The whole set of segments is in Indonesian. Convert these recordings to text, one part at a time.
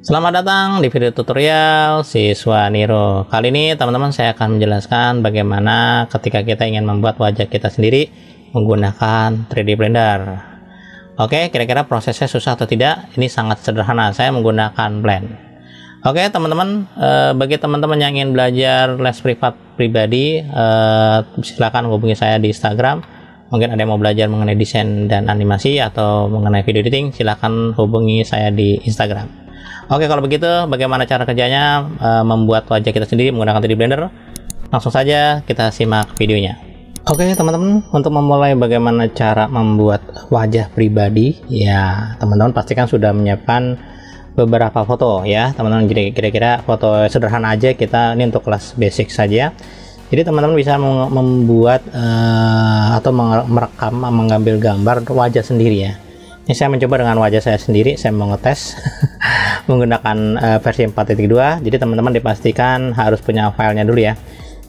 Selamat datang di video tutorial siswa Niro. Kali ini teman-teman saya akan menjelaskan bagaimana ketika kita ingin membuat wajah kita sendiri menggunakan 3D Blender. Oke, kira-kira prosesnya susah atau tidak? Ini sangat sederhana, saya menggunakan Blend. Oke teman-teman, bagi teman-teman yang ingin belajar les privat pribadi, silakan hubungi saya di Instagram. Mungkin ada yang mau belajar mengenai desain dan animasi atau mengenai video editing, silakan hubungi saya di Instagram. Oke, kalau begitu bagaimana cara kerjanya membuat wajah kita sendiri menggunakan 3D Blender? Langsung saja kita simak videonya. Oke teman-teman, untuk memulai bagaimana cara membuat wajah pribadi, ya teman-teman pastikan sudah menyiapkan beberapa foto ya teman-teman. Jadi kira-kira foto sederhana aja, kita ini untuk kelas basic saja. Jadi teman-teman bisa membuat atau merekam, mengambil gambar wajah sendiri ya. Ini saya mencoba dengan wajah saya sendiri, saya mau ngetes menggunakan versi 4.2. Jadi teman-teman dipastikan harus punya filenya dulu ya.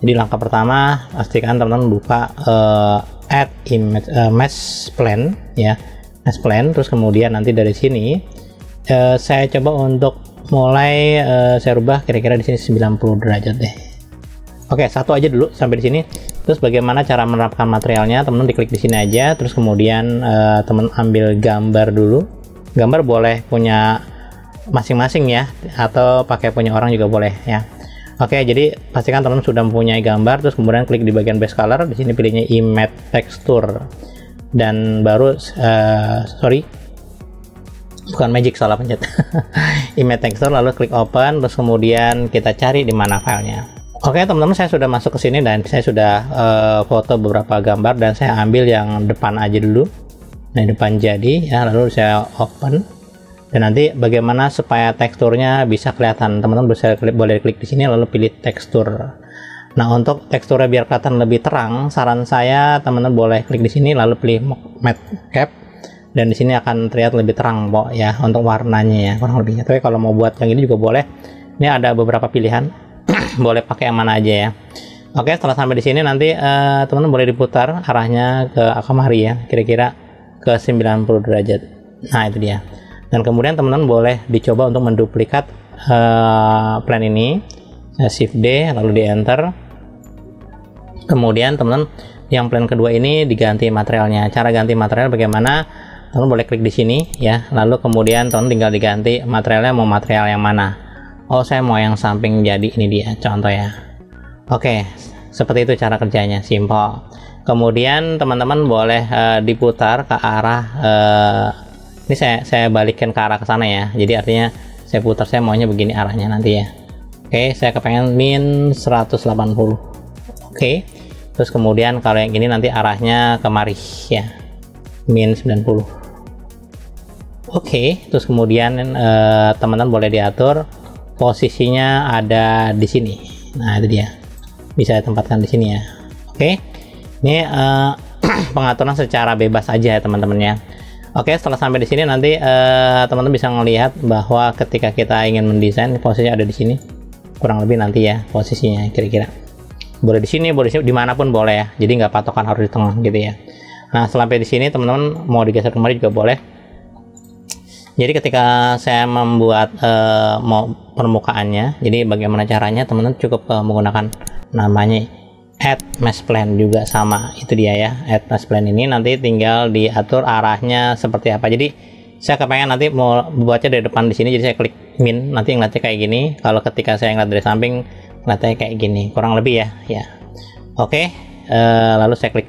Jadi langkah pertama, pastikan teman-teman buka add image mesh plan ya, mesh plan. Terus kemudian nanti dari sini saya coba untuk mulai saya rubah kira-kira di sini 90 derajat deh. Oke, satu aja dulu sampai di sini. Terus bagaimana cara menerapkan materialnya? Teman-teman diklik di sini aja. Terus kemudian teman ambil gambar dulu. Gambar boleh punya masing-masing ya, atau pakai punya orang juga boleh ya. Oke, jadi pastikan teman-teman sudah mempunyai gambar. Terus kemudian klik di bagian base color. Di sini pilihnya image texture dan baru bukan magic, salah pencet. Image texture, lalu klik open. Terus kemudian kita cari di mana filenya. Oke teman-teman, saya sudah masuk ke sini dan saya sudah foto beberapa gambar dan saya ambil yang depan aja dulu. Nah, depan jadi ya, lalu saya open. Dan nanti bagaimana supaya teksturnya bisa kelihatan, teman-teman boleh klik di sini lalu pilih tekstur. Nah, untuk teksturnya biar kelihatan lebih terang, saran saya teman-teman boleh klik di sini lalu pilih matte cap, dan di sini akan terlihat lebih terang kok ya untuk warnanya ya, kurang lebihnya. Tapi kalau mau buat yang ini juga boleh. Ini ada beberapa pilihan. Boleh pakai yang mana aja ya. Oke, setelah sampai di sini nanti teman-teman boleh diputar arahnya ke kemari ya, kira-kira ke 90 derajat. Nah, itu dia. Dan kemudian teman-teman boleh dicoba untuk menduplikat plan ini. Shift D lalu di enter. Kemudian teman-teman yang plan kedua ini diganti materialnya. Cara ganti material bagaimana? Teman-teman boleh klik di sini ya. Lalu kemudian teman-teman tinggal diganti materialnya, mau material yang mana. Oh, saya mau yang samping, jadi ini dia contoh ya. Oke, seperti itu cara kerjanya, simple. Kemudian teman-teman boleh diputar ke arah ini saya balikkan ke arah ke sana ya. Jadi artinya saya putar, saya maunya begini arahnya nanti ya. Oke, saya kepengen min 180. Oke. Terus kemudian kalau yang ini nanti arahnya kemari ya. Min 90. Oke, terus kemudian teman-teman boleh diatur posisinya ada di sini. Nah, itu dia. Bisa ditempatkan di sini ya. Oke. Ini pengaturan secara bebas aja ya, teman-teman ya. Oke, setelah sampai di sini nanti teman-teman bisa melihat bahwa ketika kita ingin mendesain posisinya ada di sini. Kurang lebih nanti ya posisinya kira-kira. Boleh di sini, boleh di sini, dimanapun boleh ya. Jadi nggak patokan harus di tengah gitu ya. Nah, sampai di sini teman-teman mau digeser kemari juga boleh. Jadi ketika saya membuat mau permukaannya, jadi bagaimana caranya? Teman-teman cukup menggunakan namanya add mesh plan, juga sama, itu dia ya. Add mesh plan ini nanti tinggal diatur arahnya seperti apa. Jadi saya kepengen nanti mau buatnya dari depan di sini, jadi saya klik min, nanti ngeliatnya kayak gini. Kalau ketika saya ngeliat dari samping, ngeliatnya kayak gini, kurang lebih ya. Oke, lalu saya klik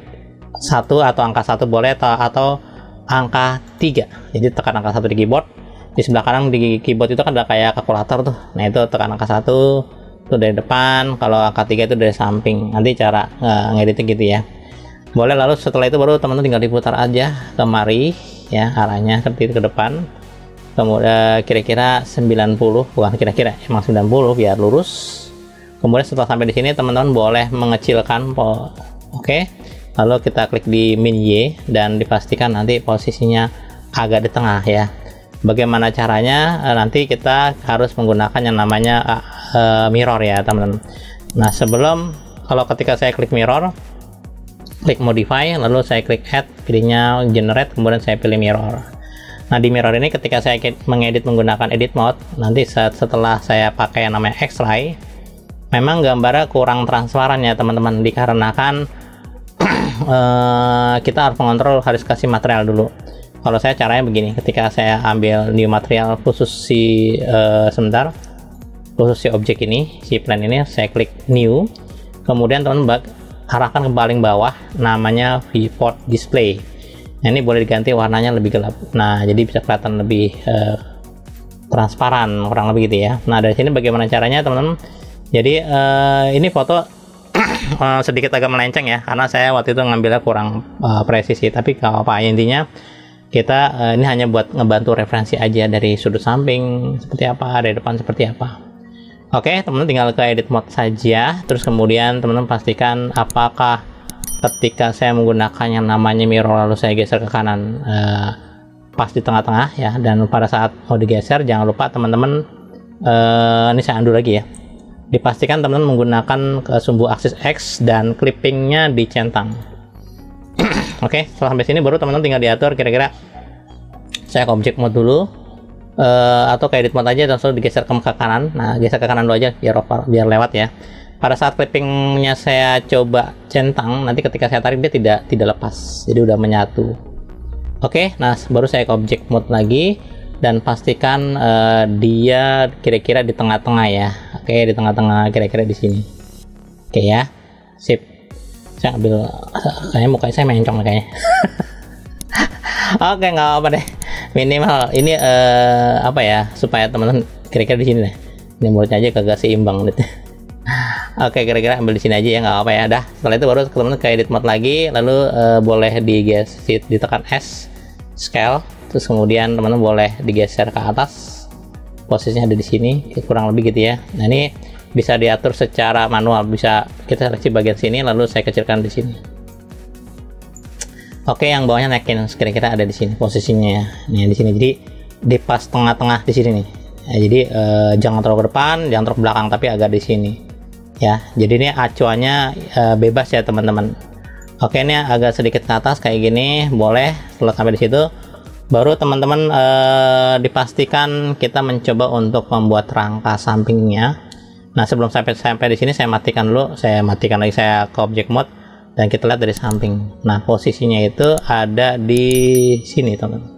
1 atau angka 1 boleh, atau angka 3. Jadi tekan angka 1 di keyboard. Di sebelah kanan di keyboard itu kan ada kayak kalkulator tuh. Nah, itu tekan angka 1 itu dari depan, kalau angka 3 itu dari samping. Nanti cara ngeditnya gitu ya. Boleh, lalu setelah itu baru teman-teman tinggal diputar aja kemari ya, arahnya seperti itu ke depan. Kemudian kira-kira 90, bukan kira-kira, emang 90 biar lurus. Kemudian setelah sampai di sini teman-teman boleh mengecilkan oke. Lalu kita klik di min Y dan dipastikan nanti posisinya agak di tengah ya. Bagaimana caranya? Nanti kita harus menggunakan yang namanya mirror ya teman-teman. Nah, kalau ketika saya klik mirror, klik modify, lalu saya klik add, pilihnya generate, kemudian saya pilih mirror. Nah, di mirror ini ketika saya mengedit menggunakan edit mode, nanti setelah saya pakai yang namanya X-ray, memang gambarnya kurang transparan ya teman-teman, dikarenakan kita harus mengontrol, harus kasih material dulu. Kalau saya caranya begini, ketika saya ambil new material khusus si khusus si objek ini, si plane ini, saya klik new, kemudian teman-teman arahkan ke paling bawah, namanya viewport display. Nah, ini boleh diganti warnanya lebih gelap. Nah, jadi bisa kelihatan lebih transparan, kurang lebih gitu ya. Nah, dari sini bagaimana caranya teman-teman? Jadi ini foto sedikit agak melenceng ya, karena saya waktu itu ngambilnya kurang presisi. Tapi kalau apa, intinya kita ini hanya buat ngebantu referensi aja dari sudut samping seperti apa, dari depan seperti apa. Oke, teman-teman tinggal ke edit mode saja. Terus kemudian teman-teman pastikan apakah ketika saya menggunakan yang namanya mirror lalu saya geser ke kanan pas di tengah-tengah ya, dan pada saat mau digeser jangan lupa teman-teman ini saya undo lagi ya, dipastikan teman-teman menggunakan ke sumbu aksis X dan clippingnya dicentang. Oke, setelah sampai sini baru teman-teman tinggal diatur kira-kira saya ke object mode dulu atau ke edit mode aja dan langsung digeser ke kanan. Nah, geser ke kanan dulu aja biar lewat ya. Pada saat clippingnya saya coba centang, nanti ketika saya tarik dia tidak lepas, jadi udah menyatu. Oke, nah baru saya ke object mode lagi dan pastikan dia kira-kira di tengah-tengah ya. Oke, di tengah-tengah kira-kira di sini. Oke ya, sip. Saya ambil, kayaknya mukanya saya mencong kayaknya. Oke, nggak apa deh. Minimal ini apa ya, supaya teman-teman kira-kira di sini deh. Ini mulutnya aja kagak seimbang gitu. Oke, kira-kira ambil di sini aja ya, nggak apa ya. Dah, setelah itu baru teman-teman ke edit mode lagi, lalu boleh ditekan S scale, terus kemudian teman-teman boleh digeser ke atas, posisinya ada di sini kurang lebih gitu ya. Nah, ini bisa diatur secara manual, bisa kita seleksi bagian sini lalu saya kecilkan di sini. Oke, yang bawahnya naikin kira-kira ada di sini posisinya ya. Nih di sini, jadi di pas tengah-tengah di sini nih. Ya, jadi jangan terlalu ke depan, jangan terlalu ke belakang, tapi agak di sini. Ya, jadi ini acuannya bebas ya teman-teman. Oke, ini agak sedikit ke atas kayak gini, boleh. Setelah sampai di situ, baru teman-teman dipastikan kita mencoba untuk membuat rangka sampingnya. Nah, sebelum sampai di sini saya matikan dulu, saya ke object mode dan kita lihat dari samping. Nah, posisinya itu ada di sini teman-teman,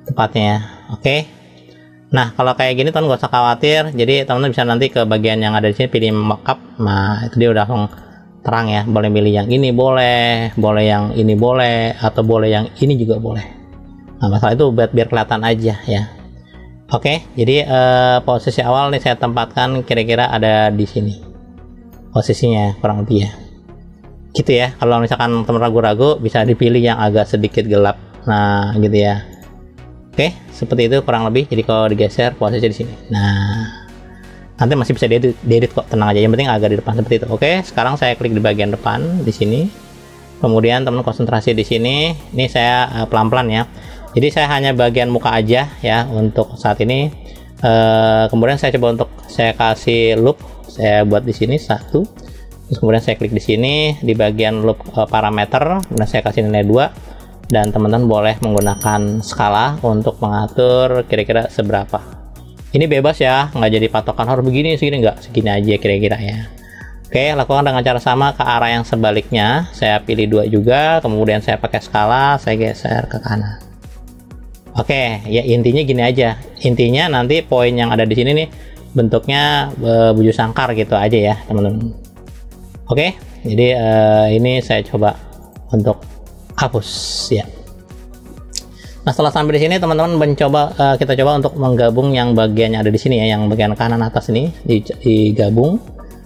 tepatnya. Oke. Nah, kalau kayak gini teman-teman gak usah khawatir. Jadi teman-teman bisa nanti ke bagian yang ada di sini pilih mockup. Nah, itu dia udah langsung terang ya. Boleh pilih yang ini boleh yang ini boleh, atau boleh yang ini juga boleh. Nah, masalah itu biar kelihatan aja ya. Oke, jadi posisi awal nih saya tempatkan kira-kira ada di sini. Posisinya kurang lebih ya. Gitu ya. Kalau misalkan teman ragu-ragu bisa dipilih yang agak sedikit gelap. Nah, gitu ya. Oke, seperti itu kurang lebih. Jadi kalau digeser posisi di sini. Nah, nanti masih bisa diedit kok, tenang aja. Yang penting agak di depan seperti itu. Oke, sekarang saya klik di bagian depan di sini. Kemudian teman konsentrasi di sini. Ini saya pelan-pelan ya. Jadi saya hanya bagian muka aja ya untuk saat ini. Kemudian saya coba untuk saya kasih loop. Saya buat di sini 1. Terus kemudian saya klik di sini di bagian loop parameter. Kemudian saya kasih nilai 2. Dan teman-teman boleh menggunakan skala untuk mengatur kira-kira seberapa. Ini bebas ya, nggak jadi patokan harus begini, segini, nggak, segini aja kira-kira ya. Oke, lakukan dengan cara sama ke arah yang sebaliknya. Saya pilih 2 juga, kemudian saya pakai skala, saya geser ke kanan. Oke, ya intinya gini aja. Intinya nanti poin yang ada di sini nih bentuknya bujur sangkar gitu aja ya teman-teman. Oke, jadi ini saya coba untuk hapus ya. Nah, setelah sampai di sini teman-teman kita coba untuk menggabung yang bagian yang ada di sini ya, yang bagian kanan atas ini digabung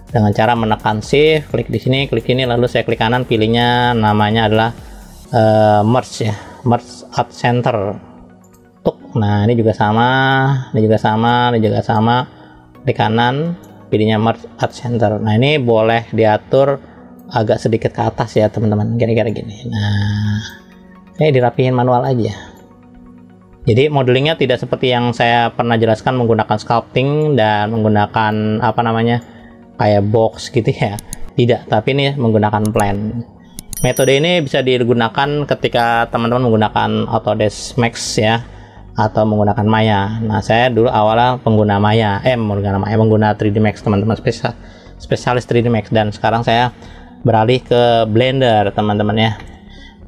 dengan cara menekan shift, klik di sini, klik ini, lalu saya klik kanan, pilihnya namanya adalah merge ya, merge at center. Tuk. Nah, ini juga sama, ini juga sama, ini juga sama. Di kanan pilihnya merge at center. Nah, ini boleh diatur agak sedikit ke atas ya teman-teman, kira-kira gini. Nah, ini dirapihin manual aja. Jadi modelingnya tidak seperti yang saya pernah jelaskan menggunakan sculpting dan menggunakan apa namanya kayak box gitu ya. Tidak, tapi ini menggunakan plan. Metode ini bisa digunakan ketika teman-teman menggunakan Autodesk Max ya, atau menggunakan Maya. Nah, saya dulu awalnya pengguna Maya, pengguna 3D Max, teman-teman, spesialis 3D Max, dan sekarang saya beralih ke Blender, teman-teman ya.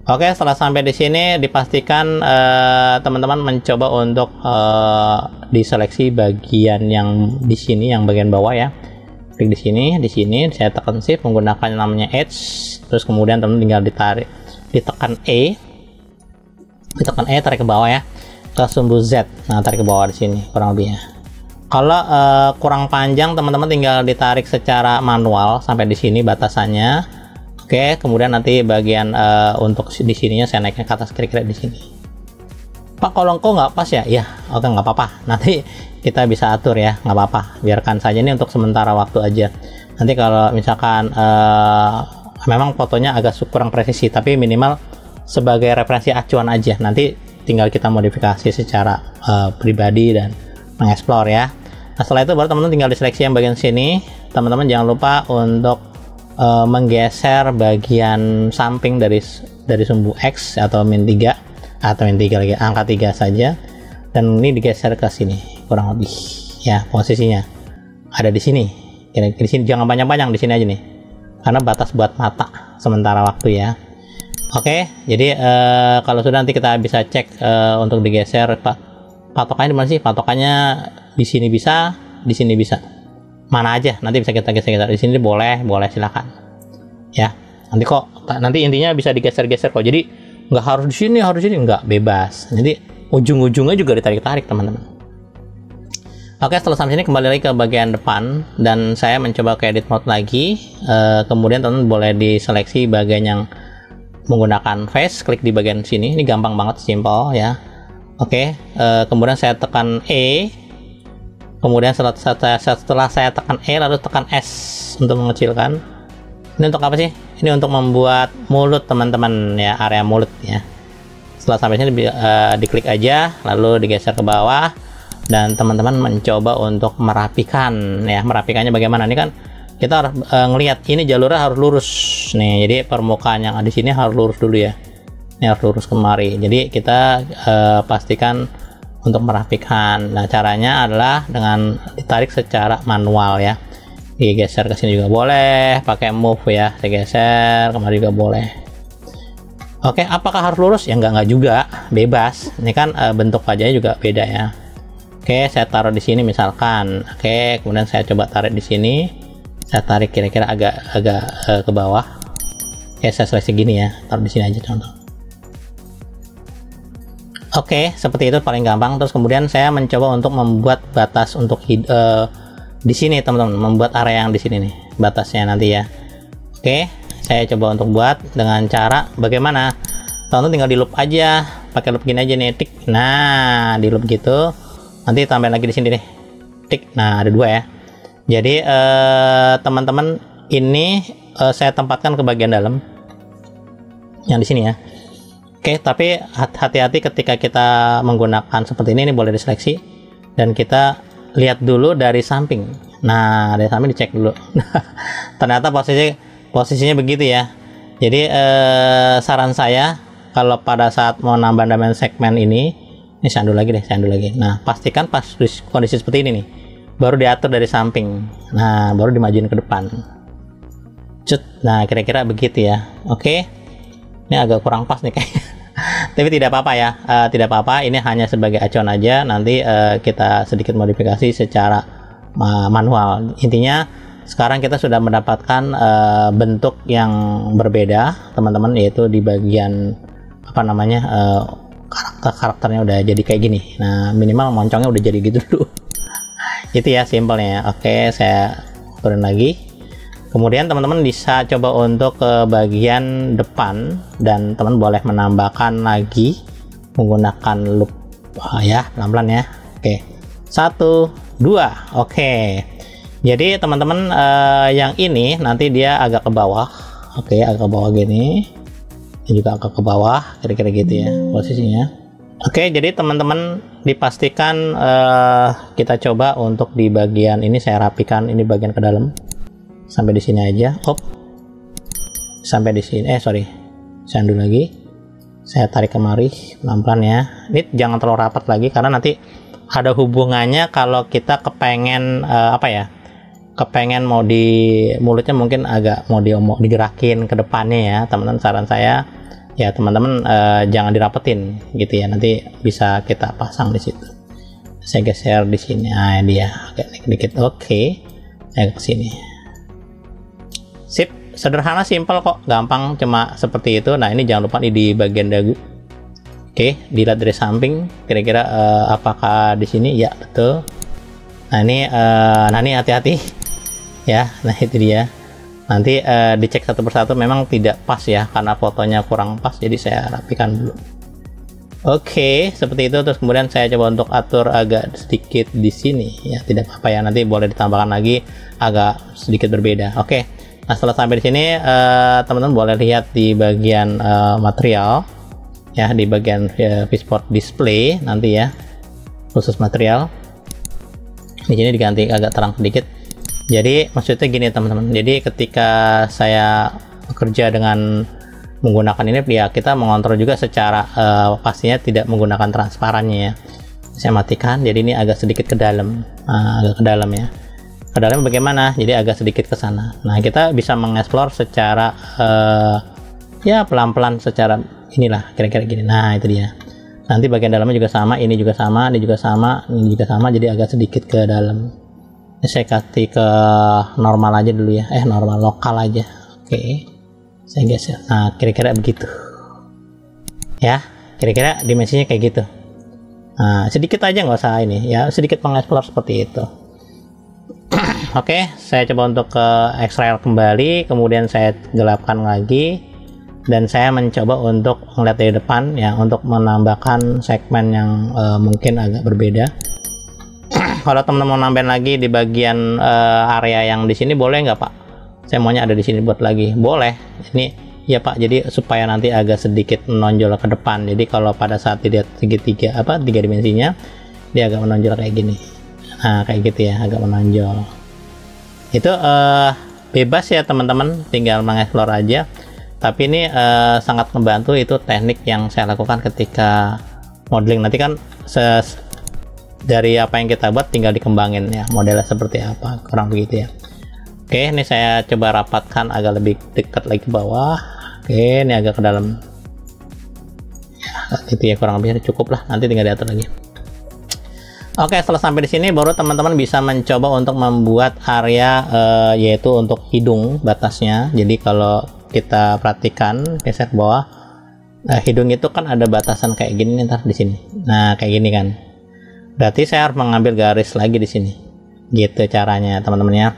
Oke, setelah sampai di sini dipastikan teman-teman mencoba untuk diseleksi bagian yang di sini, yang bagian bawah ya. Klik di sini saya tekan shift menggunakan yang namanya edge, terus kemudian teman-teman tinggal ditekan E, tarik ke bawah ya, ke sumbu Z. Nah, tarik ke bawah di sini kurang lebih ya. Kalau kurang panjang, teman-teman tinggal ditarik secara manual sampai di sini batasannya. Oke, kemudian nanti bagian untuk di sininya saya naiknya ke atas kira-kira di sini. Pak, kalau kok nggak pas ya? Ya, oke, nggak apa-apa. Nanti kita bisa atur ya, nggak apa-apa. Biarkan saja, ini untuk sementara waktu aja. Nanti kalau misalkan memang fotonya agak kurang presisi, tapi minimal sebagai referensi acuan aja. Nanti tinggal kita modifikasi secara pribadi dan mengeksplor ya. Nah, setelah itu baru teman-teman tinggal diseleksi yang bagian sini. Teman-teman jangan lupa untuk menggeser bagian samping dari sumbu X atau min 3 lagi, angka 3 saja, dan ini digeser ke sini kurang lebih ya. Posisinya ada di sini, di sini, jangan banyak-banyak, di sini aja nih, karena batas buat mata sementara waktu ya. Oke, jadi kalau sudah nanti kita bisa cek untuk digeser patokannya di mana sih? Patokannya di sini bisa, di sini bisa, mana aja nanti bisa kita geser. Di sini boleh silakan ya. Nanti intinya bisa digeser-geser kok, jadi nggak harus di sini, nggak, bebas. Jadi ujung-ujungnya juga ditarik-tarik, teman-teman. Oke, setelah sampai sini kembali lagi ke bagian depan, dan saya mencoba ke edit mode lagi. Kemudian teman-teman boleh diseleksi bagian yang menggunakan face, klik di bagian sini. Ini gampang banget, simple ya. Oke, kemudian saya tekan E. Kemudian setelah saya tekan E, lalu tekan S untuk mengecilkan. Ini untuk apa sih? Ini untuk membuat mulut, teman-teman ya, area mulut ya. Setelah sampai sini diklik aja, lalu digeser ke bawah, dan teman-teman mencoba untuk merapikan ya. Merapikannya bagaimana? Ini kan kita harus ngelihat ini jalurnya harus lurus nih. Jadi permukaan yang ada di sini harus lurus dulu ya. Ini harus lurus kemari. Jadi kita pastikan untuk merapikan. Nah, caranya adalah dengan ditarik secara manual ya. Digeser ke sini juga boleh, pakai move ya, saya geser kemari juga boleh. Oke, apakah harus lurus? Ya enggak juga, bebas. Ini kan bentuk wajahnya juga beda ya. Oke, saya taruh di sini misalkan. Oke, kemudian saya coba tarik di sini. Saya tarik kira-kira agak ke bawah. Oke, saya seleksi gini ya, taruh di sini aja contoh. Oke, seperti itu paling gampang. Terus kemudian saya mencoba untuk membuat batas untuk di sini, teman-teman, membuat area yang di sini nih batasnya nanti ya. Oke, saya coba untuk buat dengan cara bagaimana? Teman-teman tinggal di loop aja, pakai loop gini aja nih, tik. Nah, di loop gitu. Nanti tambahin lagi di sini nih, tik. Nah, ada 2 ya. Jadi teman-teman, ini saya tempatkan ke bagian dalam yang di sini ya. Oke, tapi hati-hati ketika kita menggunakan seperti ini boleh diseleksi dan kita lihat dulu dari samping. Nah, dari samping dicek dulu. Ternyata posisinya begitu ya. Jadi saran saya kalau pada saat mau nambah segmen ini sandu lagi. Nah, pastikan pas kondisi seperti ini nih, baru diatur dari samping. Nah, baru dimajuin ke depan. Cut. Nah, kira-kira begitu ya. Oke. Ini agak kurang pas nih kayaknya. Tapi tidak apa-apa ya, tidak apa-apa. Ini hanya sebagai acuan aja. Nanti kita sedikit modifikasi secara manual. Intinya sekarang kita sudah mendapatkan bentuk yang berbeda, teman-teman, yaitu di bagian apa namanya karakternya udah jadi kayak gini. Nah, minimal moncongnya udah jadi gitu dulu. Itu ya simpelnya. Oke, saya turun lagi. Kemudian teman-teman bisa coba untuk ke bagian depan, dan teman boleh menambahkan lagi menggunakan loop ya, pelan-pelan ya. Oke, 1, 2. Oke, jadi teman-teman yang ini nanti dia agak ke bawah. Oke, agak ke bawah gini, ini juga agak ke bawah, kira-kira gitu ya posisinya. Oke, jadi teman-teman dipastikan kita coba untuk di bagian ini saya rapikan, ini bagian ke dalam. Sampai di sini aja, sampai di sini, sorry, saya undo lagi. Saya tarik kemari pelan-pelan ya. Ini jangan terlalu rapat lagi karena nanti ada hubungannya kalau kita kepengen kepengen mau di mulutnya mungkin agak mau digerakin ke depannya ya teman-teman. Saran saya ya teman-teman jangan dirapetin gitu ya, nanti bisa kita pasang di situ. Saya geser di sini, nah dia agak dikit. Oke, saya ke sini. Sip, sederhana, simple kok, gampang, cuma seperti itu. Nah ini jangan lupa nih di bagian dagu. Oke, dilihat dari samping, kira-kira apakah di sini? Ya betul. Nah ini hati-hati ya. Nah itu dia. Nanti dicek satu persatu, memang tidak pas ya karena fotonya kurang pas, jadi saya rapikan dulu. Oke, seperti itu. Terus kemudian saya coba untuk atur agak sedikit di sini ya, tidak apa-apa ya. Nanti boleh ditambahkan lagi agak sedikit berbeda. Oke. Nah setelah sampai di sini teman-teman boleh lihat di bagian material ya, di bagian visport display nanti ya, khusus material. Di sini diganti agak terang sedikit. Jadi maksudnya gini teman-teman. Jadi ketika saya bekerja dengan menggunakan ini ya, kita mengontrol juga secara pastinya tidak menggunakan transparannya ya. Saya matikan. Jadi ini agak sedikit ke dalam, agak ke dalam ya. Ke dalam bagaimana? Jadi agak sedikit ke sana. Nah kita bisa mengeksplor secara ya pelan-pelan, secara inilah kira-kira gini. Nah itu dia. Nanti bagian dalamnya juga sama, ini juga sama, ini juga sama, ini juga sama. Jadi agak sedikit ke dalam. Ini saya kasih ke normal aja dulu ya. Normal lokal aja. Oke. Saya geser. Nah kira-kira begitu. Ya, kira-kira dimensinya kayak gitu. Nah sedikit aja, nggak usah ini ya. Sedikit mengeksplor seperti itu. Oke, saya coba untuk ke X-Rail kembali, kemudian saya gelapkan lagi, dan saya mencoba untuk melihat dari depan ya, untuk menambahkan segmen yang mungkin agak berbeda. Kalau teman-teman mau nambahin lagi di bagian area yang di sini, boleh nggak Pak? Saya maunya ada di sini buat lagi, boleh. Ini ya Pak, jadi supaya nanti agak sedikit menonjol ke depan. Jadi kalau pada saat dilihat tiga dimensinya, dia agak menonjol kayak gini. Nah kayak gitu ya, agak menonjol. Itu bebas ya teman-teman, tinggal mengeksplor aja. Tapi ini sangat membantu, itu teknik yang saya lakukan ketika modeling. Nanti kan dari apa yang kita buat tinggal dikembangin ya, modelnya seperti apa, kurang begitu ya. Oke, ini saya coba rapatkan agak lebih dekat lagi ke bawah. Oke, ini agak ke dalam ya, gitu ya, kurang lebih cukup lah, nanti tinggal diatur lagi. Oke, setelah sampai di sini baru teman-teman bisa mencoba untuk membuat area yaitu untuk hidung batasnya. Jadi kalau kita perhatikan geser ke bawah, hidung itu kan ada batasan kayak gini nih, ntar di sini. Nah kayak gini kan. Berarti saya harus mengambil garis lagi di sini. Gitu caranya teman-teman ya.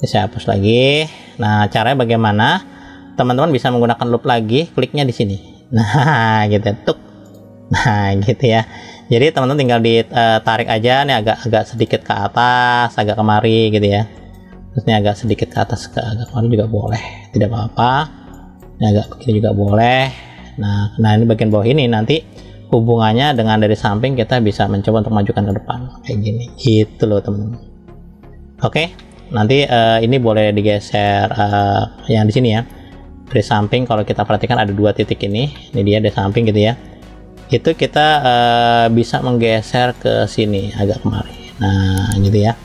Ini saya hapus lagi. Nah caranya bagaimana? Teman-teman bisa menggunakan loop lagi, kliknya di sini. Nah gitu, tuk. Nah gitu ya. Jadi teman-teman tinggal ditarik aja nih, agak sedikit ke atas, agak kemari gitu ya. Terus ini agak sedikit ke atas, agak kemari juga boleh, tidak apa-apa. Ini agak begini juga boleh. Nah ini bagian bawah ini nanti hubungannya dengan dari samping kita bisa mencoba untuk majukan ke depan kayak gini. Gitu loh teman-teman. Oke, nanti ini boleh digeser yang di sini ya. Dari samping kalau kita perhatikan ada dua titik ini dia dari samping gitu ya. Itu kita bisa menggeser ke sini agak kemari. Nah gitu ya.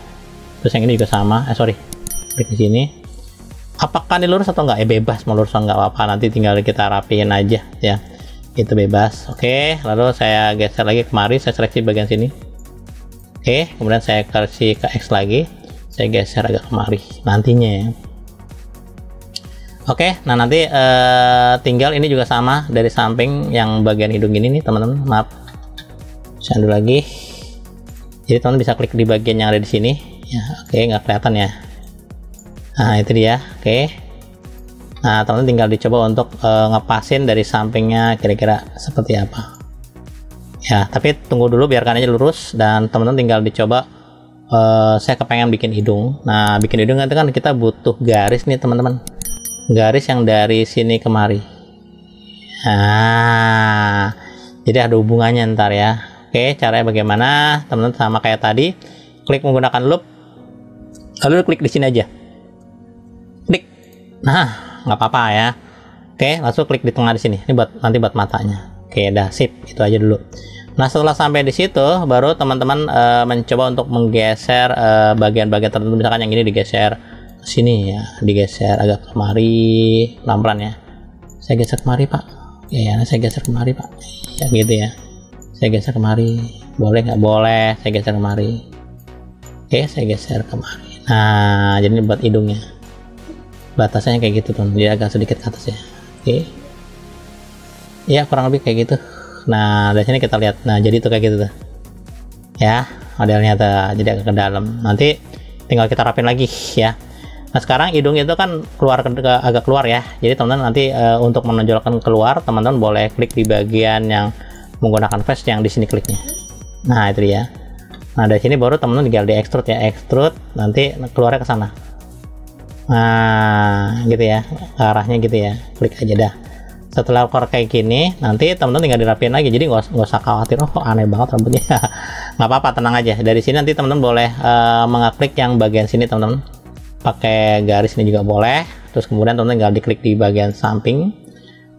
Terus yang ini juga sama, klik di sini. Apakah ini lurus atau enggak? Bebas, mau lurus atau enggak apa-apa, nanti tinggal kita rapiin aja ya, itu bebas. Oke, lalu saya geser lagi kemari, saya seleksi bagian sini. Oke, kemudian saya kasih ke X lagi, saya geser agak kemari nantinya ya. Oke, nah nanti tinggal ini juga sama dari samping yang bagian hidung ini nih teman-teman. Maaf, saya undo lagi. Jadi teman-teman bisa klik di bagian yang ada di sini. Ya, oke, nggak kelihatan ya. Nah itu dia. Oke. Nah teman-teman tinggal dicoba untuk ngepasin dari sampingnya kira-kira seperti apa. Ya, tapi tunggu dulu biarkan aja lurus, dan teman-teman tinggal dicoba. Saya kepengen bikin hidung. Nah bikin hidung itu kan kita butuh garis nih teman-teman. Garis yang dari sini kemari. Nah, jadi ada hubungannya ntar ya. Oke, caranya bagaimana? Teman-teman sama kayak tadi, klik menggunakan loop, lalu klik di sini aja. Klik. Nah, nggak apa-apa ya. Oke, langsung klik di tengah di sini. Ini nanti buat matanya. Oke, dah sip, itu aja dulu. Nah, setelah sampai di situ, baru teman-teman mencoba untuk menggeser bagian-bagian tertentu. Misalkan yang ini digeser ke sini ya, digeser agak kemari, pelan-pelan ya. Saya geser kemari, Pak. Ya, saya geser kemari, Pak. Ya, gitu ya. Saya geser kemari. Boleh nggak? Boleh. Saya geser kemari. Oke, saya geser kemari. Nah, jadi buat hidungnya. Batasannya kayak gitu, tuh. Dia agak sedikit ke atas ya. Oke. Ya, kurang lebih kayak gitu. Nah, dari sini kita lihat. Nah, jadi itu kayak gitu tuh. Ya, modelnya tuh. Jadi agak ke dalam. Nanti tinggal kita rapin lagi ya. Nah, sekarang hidung itu kan keluar agak keluar ya. Jadi teman-teman nanti untuk menonjolkan keluar, teman-teman boleh klik di bagian yang menggunakan face yang di sini kliknya. Nah, itu dia. Nah, dari sini baru teman-teman tinggal di extrude ya. Extrude nanti keluarnya ke sana. Nah, gitu ya. Arahnya gitu ya. Klik aja dah. Setelah keluar kayak gini, nanti teman-teman tinggal dirapiin lagi. Jadi nggak usah khawatir, oh kok aneh banget rambutnya. Nggak apa-apa, tenang aja. Dari sini nanti teman-teman boleh mengeklik yang bagian sini, teman-teman. Pakai garis ini juga boleh. Terus kemudian teman-teman tinggal diklik di bagian samping.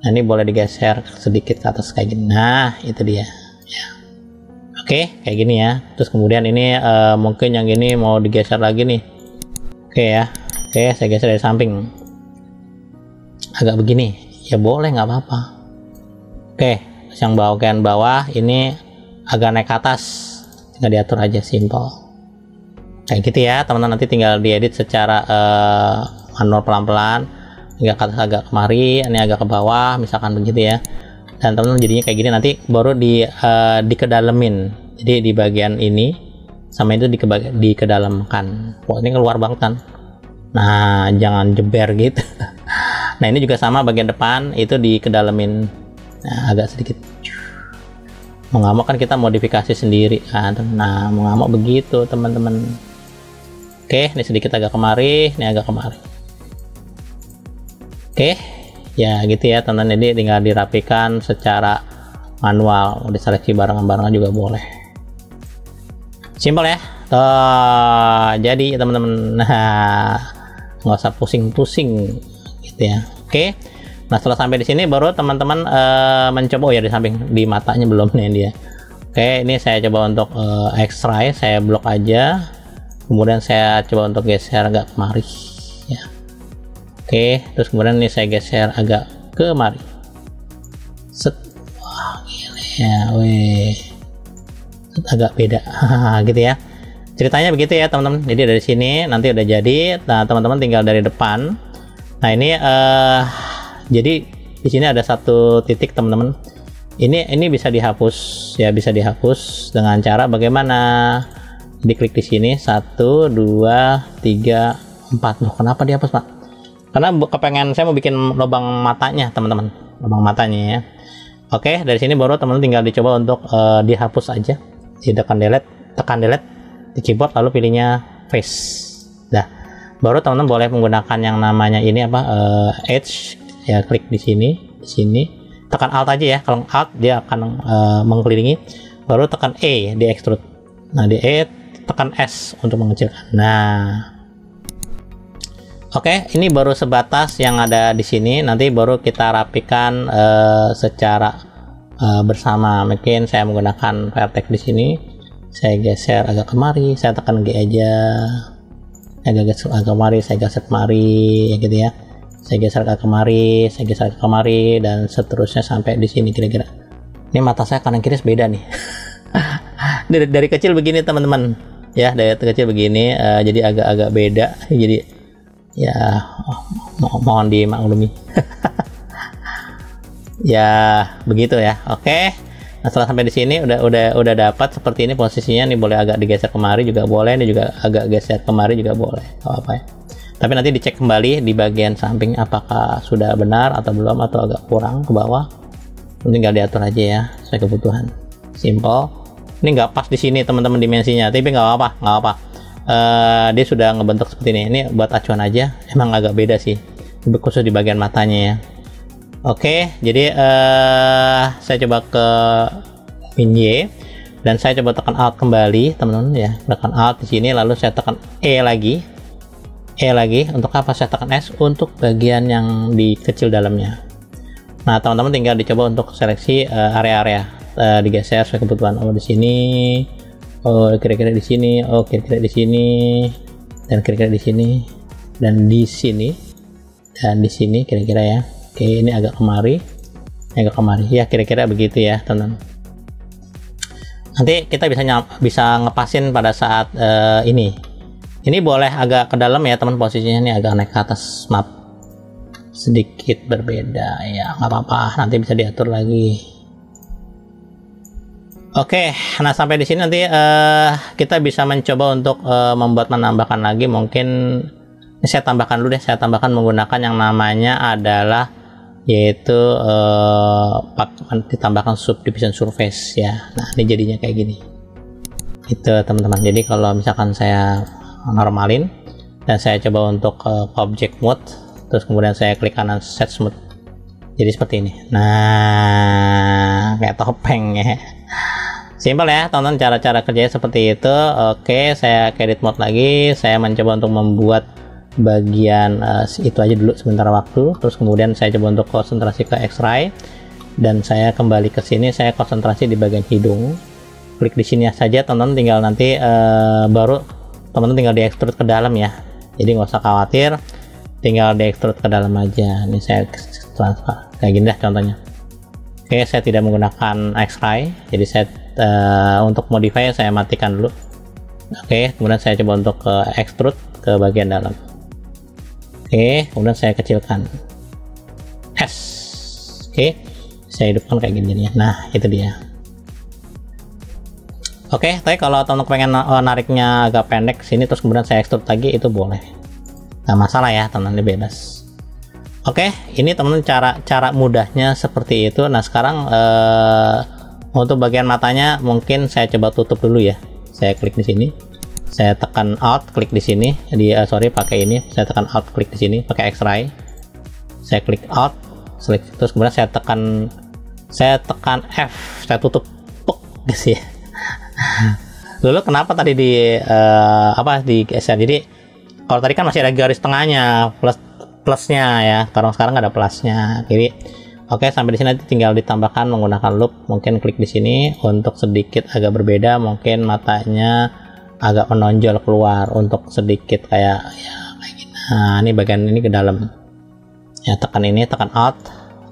Nah, ini boleh digeser sedikit ke atas kayak gini. Nah, itu dia ya. Oke, kayak gini ya. Terus kemudian ini mungkin yang ini mau digeser lagi nih. Oke ya. Oke, saya geser dari samping agak begini ya, boleh, nggak apa-apa. Oke, yang bagian bawah ini agak naik ke atas, tinggal diatur aja, simple kayak gitu ya teman-teman. Nanti tinggal diedit secara manual pelan-pelan, agak ke atas, agak kemari, ini agak ke bawah, misalkan begitu ya. Dan teman-teman jadinya kayak gini, nanti baru dikedalemin. Jadi di bagian ini sama itu dikedalamkan. Wah, ini keluar banget kan. Nah, jangan jeber gitu. Nah, ini juga sama, bagian depan itu dikedalemin. Nah, agak sedikit. Mau nggak mau kan kita modifikasi sendiri kan. Nah, mau nggak mau begitu teman-teman. Oke, ini sedikit agak kemari, ini agak kemari. Oke, ya gitu ya teman-teman. Jadi tinggal dirapikan secara manual, diseleksi barengan-barengan juga boleh. Simpel ya. Tuh, jadi teman-teman, nah nggak usah pusing-pusing gitu ya. Oke, nah setelah sampai di sini baru teman-teman mencoba, oh ya di samping, di matanya belum nih dia. Oke, ini saya coba untuk extrude, saya blok aja, kemudian saya coba untuk geser agak kemari ya. Oke, terus kemudian ini saya geser agak kemari. Set, wah gila ya, weh, agak beda gitu ya. Ceritanya begitu ya teman-teman. Jadi dari sini nanti udah jadi. Nah, teman-teman tinggal dari depan. Nah, ini jadi di sini ada satu titik teman-teman. Ini bisa dihapus ya, bisa dihapus dengan cara bagaimana? Diklik di sini 1 2 3 4. Loh, kenapa dihapus, Pak? Karena kepengen saya mau bikin lubang matanya, teman-teman. Lubang matanya ya. Oke, dari sini baru teman-teman tinggal dicoba untuk dihapus aja. Tekan delete di keyboard, lalu pilihnya face. Nah, baru teman-teman boleh menggunakan yang namanya ini apa, edge ya. Klik di sini, tekan alt aja ya. Kalau alt dia akan mengelilingi. Baru tekan E di extrude. Nah, di E tekan S untuk mengecilkan. Nah, oke, ini baru sebatas yang ada di sini. Nanti baru kita rapikan secara bersama. Mungkin saya menggunakan vertex di sini. Saya geser agak kemari, saya tekan G aja, agak kemari, saya geser kemari ya gitu ya. Saya geser agak kemari, saya geser agak kemari, dan seterusnya sampai di sini kira-kira. Ini mata saya kanan kiri beda nih. dari kecil begini teman-teman ya, dari kecil begini, jadi agak-agak beda. Jadi ya mohon dimaklumi. Ya begitu ya. Oke. Nah, setelah sampai di sini udah dapat seperti ini posisinya nih. Boleh agak digeser kemari juga boleh, ini juga agak geser kemari juga boleh, apa ya. Tapi nanti dicek kembali di bagian samping apakah sudah benar atau belum, atau agak kurang ke bawah. Tinggal diatur aja ya sesuai kebutuhan. Simple. Ini nggak pas di sini teman-teman dimensinya, tapi nggak apa-apa. Dia sudah ngebentuk seperti ini. Ini buat acuan aja. Emang agak beda sih, khusus di bagian matanya ya. Oke, jadi saya coba ke Min Y dan saya coba tekan Alt kembali, teman-teman ya. Tekan Alt di sini, lalu saya tekan E lagi. Untuk apa saya tekan S? Untuk bagian yang di kecil dalamnya. Nah, teman-teman tinggal dicoba untuk seleksi area-area, digeser sesuai kebutuhan. Oh, di sini, oh kira-kira di sini, oh kira-kira di sini, dan kira-kira di sini, dan di sini, dan di sini kira-kira ya. Oke, ini agak kemari ya, kira-kira begitu ya teman-teman. Nanti kita bisa ngepasin pada saat ini boleh agak ke dalam ya teman, posisinya ini agak naik ke atas, maaf sedikit berbeda ya, nggak apa-apa, nanti bisa diatur lagi. Oke, nah sampai di sini nanti kita bisa mencoba untuk menambahkan lagi. Mungkin ini saya tambahkan dulu deh, saya tambahkan menggunakan yang namanya adalah yaitu ditambahkan subdivision surface ya. Nah ini jadinya kayak gini itu teman-teman. Jadi kalau misalkan saya normalin dan saya coba untuk object mode, terus kemudian saya klik kanan set smooth, jadi seperti ini. Nah kayak topeng ya, simpel ya teman-teman, cara-cara kerjanya seperti itu. Oke, saya ke edit mode lagi, saya mencoba untuk membuat bagian itu aja dulu sebentar waktu, terus kemudian saya coba untuk konsentrasi ke X-ray dan saya kembali ke sini, saya konsentrasi di bagian hidung, klik di sini saja teman-teman, tinggal nanti baru teman-teman tinggal di-extrude ke dalam ya, jadi nggak usah khawatir, tinggal di-extrude ke dalam aja. Ini saya transfer kayak gini dah contohnya. Oke, saya tidak menggunakan X-ray, jadi saya untuk modify saya matikan dulu. Oke, kemudian saya coba untuk extrude ke bagian dalam. Oke, kemudian saya kecilkan S. Oke, saya hidupkan kayak gini ya. Nah itu dia. Oke, tapi kalau teman-teman pengen nariknya agak pendek sini, terus kemudian saya extrude lagi, itu boleh, nggak masalah ya teman-teman, bebas. Oke, ini teman-teman cara mudahnya seperti itu. Nah sekarang untuk bagian matanya mungkin saya coba tutup dulu ya. Saya klik di sini, saya tekan Alt, klik di sini, pakai ini, saya tekan Alt, klik di sini pakai X-ray, saya klik Alt, select, terus kemudian saya tekan F, saya tutup, gitu ya. Dulu kenapa tadi digeser? Jadi kalau tadi kan masih ada garis tengahnya, plusnya ya, karena sekarang nggak ada plusnya. Jadi oke, sampai di sini nanti tinggal ditambahkan menggunakan loop. Mungkin klik di sini untuk sedikit agak berbeda, mungkin matanya agak menonjol keluar untuk sedikit kayak gini. Nah ini bagian ini ke dalam ya, tekan ini, tekan Alt,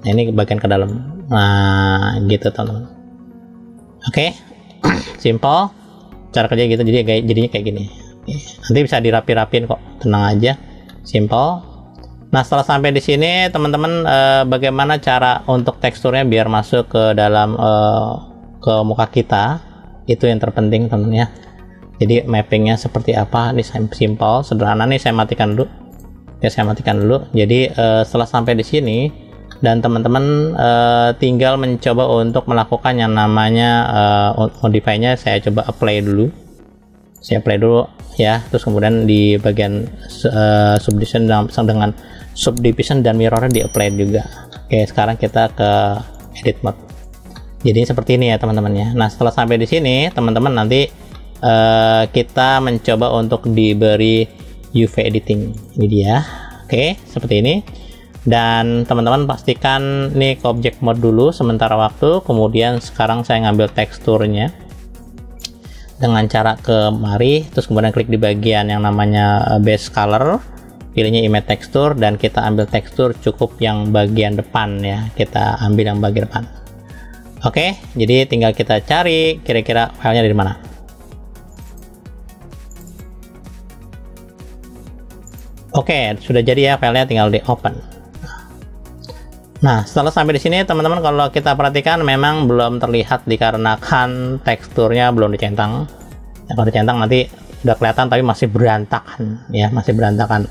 nah, ini bagian ke dalam. Nah gitu teman-teman. Oke, simple cara kerja gitu, jadi jadinya kayak gini. Nanti bisa dirapi-rapin kok, tenang aja, simple. Nah setelah sampai di sini teman-teman, bagaimana cara untuk teksturnya biar masuk ke dalam ke muka kita, itu yang terpenting teman-teman ya. Jadi mappingnya seperti apa, ini simple, sederhana. Nih saya matikan dulu ya, saya matikan dulu. Jadi setelah sampai di sini dan teman-teman tinggal mencoba untuk melakukan yang namanya modify-nya. Saya coba apply dulu, saya apply dulu ya, terus kemudian di bagian subdivision dengan subdivision dan mirror di apply juga. Oke, sekarang kita ke edit mode, jadi seperti ini ya teman-teman ya. Nah setelah sampai di sini teman-teman, nanti kita mencoba untuk diberi UV editing, ini dia. Oke, seperti ini. Dan teman-teman pastikan nih ke object mode dulu sementara waktu, kemudian sekarang saya ngambil teksturnya dengan cara kemari, terus kemudian klik di bagian yang namanya base color, pilihnya image texture, dan kita ambil tekstur cukup yang bagian depan ya, kita ambil yang bagian depan. Oke, jadi tinggal kita cari kira-kira filenya dari mana. Oke, sudah jadi ya filenya, tinggal di open. Nah setelah sampai di sini teman-teman, kalau kita perhatikan memang belum terlihat dikarenakan teksturnya belum dicentang ya. Kalau dicentang nanti udah kelihatan, tapi masih berantakan ya, masih berantakan.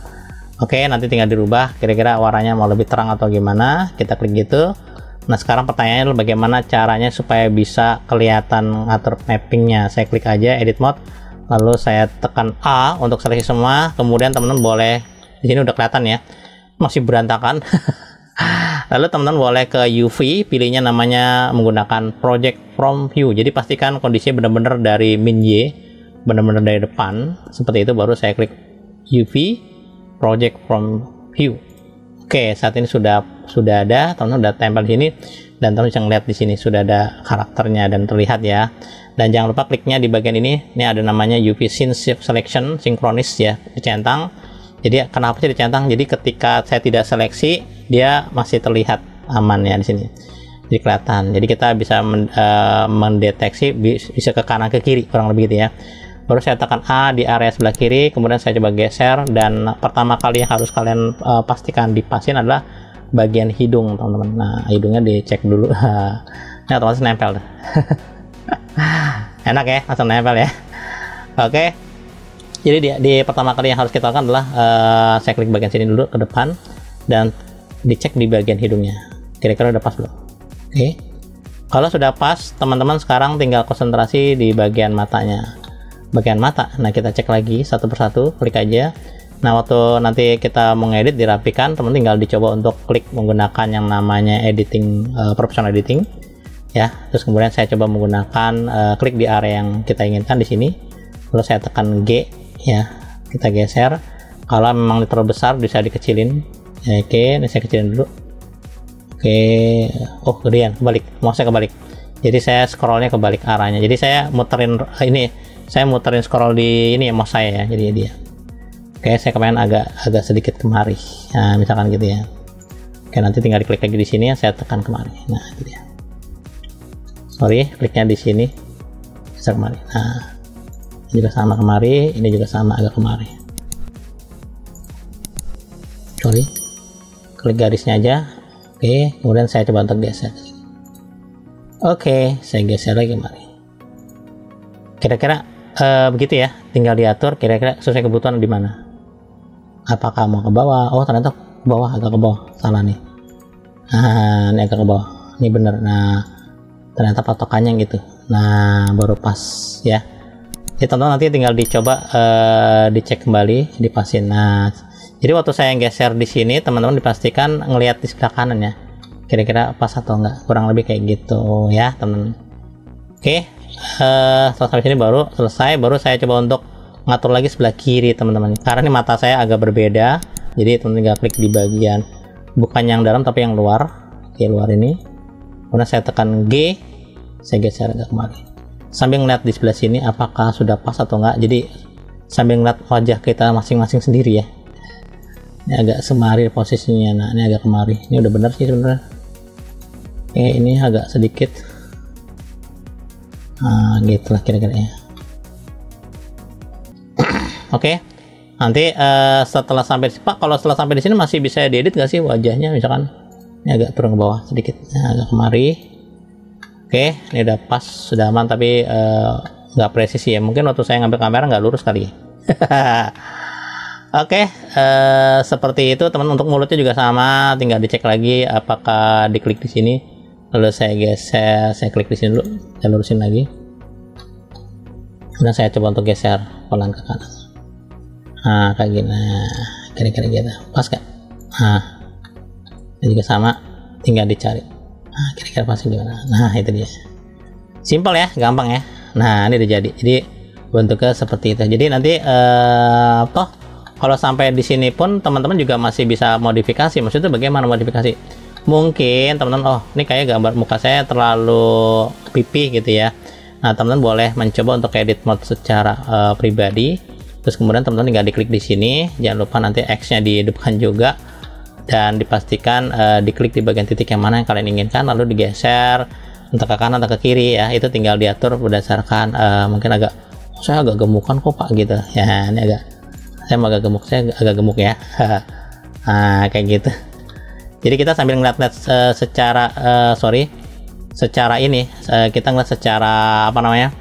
Oke, nanti tinggal dirubah kira-kira warnanya mau lebih terang atau gimana, kita klik gitu. Nah sekarang pertanyaannya adalah bagaimana caranya supaya bisa kelihatan ngatur mappingnya. Saya klik aja edit mode, lalu saya tekan A untuk seleksi semua. Kemudian teman-teman boleh, di sini udah kelihatan ya, masih berantakan. Lalu teman-teman boleh ke UV, pilihnya namanya menggunakan project from view. Jadi pastikan kondisinya benar-benar dari min Y, benar-benar dari depan seperti itu. Baru saya klik UV project from view. Oke, saat ini sudah ada, teman-teman udah tempel di sini, dan teman bisa ngeliat di sini sudah ada karakternya dan terlihat ya. Dan jangan lupa kliknya di bagian ini ada namanya UV Scene Selection Synchronous ya, dicentang. Jadi kenapa sih dicentang? Jadi ketika saya tidak seleksi, dia masih terlihat aman ya di sini. Jadi kelihatan. Jadi kita bisa mendeteksi bisa ke kanan ke kiri kurang lebih gitu ya. Baru saya tekan A di area sebelah kiri, kemudian saya coba geser, dan pertama kali yang harus kalian pastikan dipasin adalah bagian hidung, teman-teman. Nah, hidungnya dicek dulu. Ini otomatis nempel. Enak ya, langsung nempel ya. Oke. Jadi di pertama kali yang harus kita lakukan adalah saya klik bagian sini dulu ke depan dan dicek di bagian hidungnya. Kira-kira udah pas belum? Oke. Kalau sudah pas, teman-teman sekarang tinggal konsentrasi di bagian matanya. Bagian mata, nah kita cek lagi satu persatu, klik aja. Nah, waktu nanti kita mau ngedit dirapikan, teman tinggal dicoba untuk klik menggunakan yang namanya editing, professional editing ya. Terus kemudian saya coba menggunakan klik di area yang kita inginkan di sini, lalu saya tekan G ya, kita geser. Kalau memang terlalu besar bisa dikecilin ya. Oke, ini saya kecilin dulu. Oke, oh gedean, kebalik, mau saya kebalik, jadi saya scrollnya kebalik arahnya, jadi saya muterin ini, saya muterin scroll di ini ya, mouse saya ya, jadi dia. Oke, saya kemarin agak sedikit kemari. Nah, misalkan gitu ya. Oke, nanti tinggal diklik lagi di sini ya, saya tekan kemari. Nah, itu dia. Sorry, kliknya di sini. Bisa kemari. Nah, ini juga sama kemari, ini juga sama agak kemari. Sorry. Klik garisnya aja. Oke, kemudian saya coba untuk geser. Oke, saya geser lagi kemari. Kira-kira begitu ya, tinggal diatur kira-kira sesuai kebutuhan di mana. Apakah mau ke bawah? Oh, ternyata ke bawah, agak ke bawah. Salah nih. Nah, ini agak ke bawah. Ini bener. Nah, ternyata patokannya gitu. Nah, baru pas ya. Jadi teman-teman nanti tinggal dicoba dicek kembali, dipasin. Nah, jadi waktu saya geser di sini, teman-teman dipastikan ngelihat di sebelah kanan ya. Kira-kira pas atau enggak? Kurang lebih kayak gitu ya, teman. Oke. Setelah sampai sini baru selesai, baru saya coba untuk ngatur lagi sebelah kiri teman-teman, karena ini mata saya agak berbeda. Jadi teman-teman tinggal klik di bagian bukan yang dalam tapi yang luar. Oke, luar ini, kemudian saya tekan G, saya geser agak kemari sambil ngeliat di sebelah sini apakah sudah pas atau enggak. Jadi sambil ngeliat wajah kita masing-masing sendiri ya. Ini agak semari posisinya. Nah, ini agak kemari, ini udah bener sih sebenarnya. Oke, ini agak sedikit. Nah, gitulah kira-kira ya. Oke, nanti setelah sampai Pak, kalau setelah sampai di sini masih bisa diedit nggak sih wajahnya, misalkan ini agak turun ke bawah sedikit, nah, agak kemari. Oke, ini udah pas, sudah aman, tapi nggak presisi ya, mungkin waktu saya ngambil kamera nggak lurus kali. Oke, seperti itu teman. Untuk mulutnya juga sama, tinggal dicek lagi apakah diklik di sini. Lalu saya geser, saya klik di sini dulu, saya lurusin lagi. Kemudian saya coba untuk geser pelan ke kanan. Nah, kayak gini. Nah, kira-kira gitu. Pas gak? Nah, ini juga sama, tinggal dicari. Nah, kira-kira pas gimana? Nah, itu dia. Simpel ya, gampang ya. Nah, ini udah jadi. Jadi bentuknya seperti itu. Jadi nanti toh kalau sampai di sini pun teman-teman juga masih bisa modifikasi. Maksudnya bagaimana modifikasi? Mungkin teman-teman, oh ini kayak gambar muka saya terlalu pipih gitu ya. Nah, teman-teman boleh mencoba untuk edit mode secara pribadi. Terus kemudian teman-teman tinggal diklik di sini. Jangan lupa nanti X-nya dihidupkan juga, dan dipastikan diklik di bagian titik yang mana yang kalian inginkan, lalu digeser entah ke kanan atau ke kiri ya. Itu tinggal diatur berdasarkan mungkin agak, saya agak gemukan kok Pak gitu ya. Ini agak, saya agak gemuk, saya agak gemuk ya. Nah, kayak gitu. Jadi kita sambil ngeliat-ngeliat secara ini kita ngeliat secara apa namanya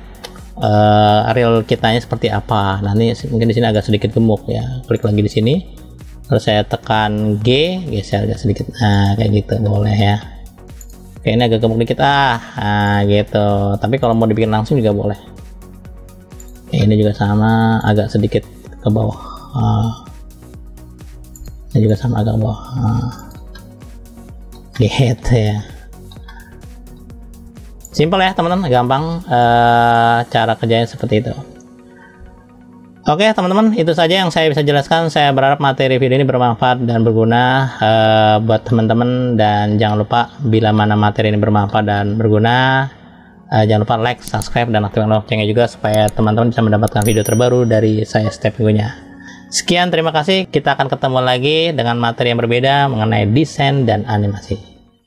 real kitanya seperti apa. Nah, ini mungkin di sini agak sedikit gemuk ya. Klik lagi di sini, terus saya tekan G, geser agak sedikit. Nah, kayak gitu boleh ya. Oke, ini agak gemuk dikit nah gitu. Tapi kalau mau dibikin langsung juga boleh. Oke, ini juga sama, agak sedikit ke bawah. Ini juga sama, agak ke bawah. Gitu ya. Simpel ya teman-teman, gampang cara kerjanya seperti itu. Oke teman-teman, itu saja yang saya bisa jelaskan. Saya berharap materi video ini bermanfaat dan berguna buat teman-teman, dan jangan lupa bila mana materi ini bermanfaat dan berguna, jangan lupa like, subscribe, dan aktifkan loncengnya juga supaya teman-teman bisa mendapatkan video terbaru dari saya setiap minggunya. Sekian, terima kasih. Kita akan ketemu lagi dengan materi yang berbeda mengenai desain dan animasi.